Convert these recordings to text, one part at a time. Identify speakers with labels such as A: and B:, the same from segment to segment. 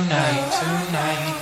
A: tonight, tonight.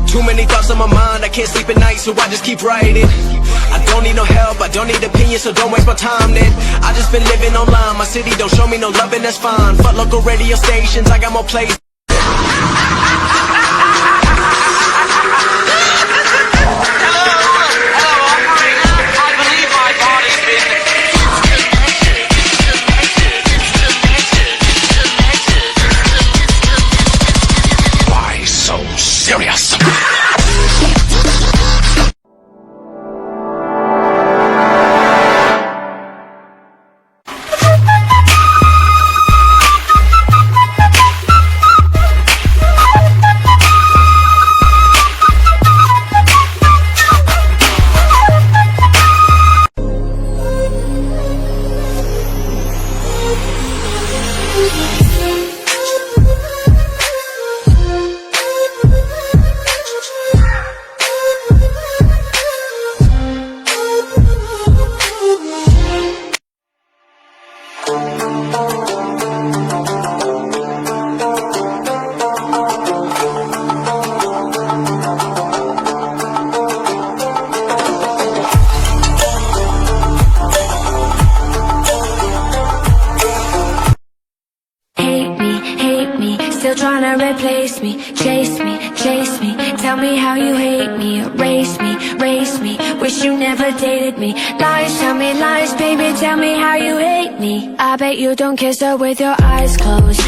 B: Too many thoughts on my mind, I can't sleep at night, so I just keep writing. I don't need no help, I don't need opinions, so don't waste my time then. I just been living online, my city don't show me no love and that's fine. Fuck local radio stations, I got more plays.
C: Why so serious?
D: Still trying to replace me, chase me, chase me. Tell me how you hate me, erase me, race me. Wish you never dated me. Lies, tell me lies, baby, tell me how you hate me. I bet you don't kiss her with your eyes closed.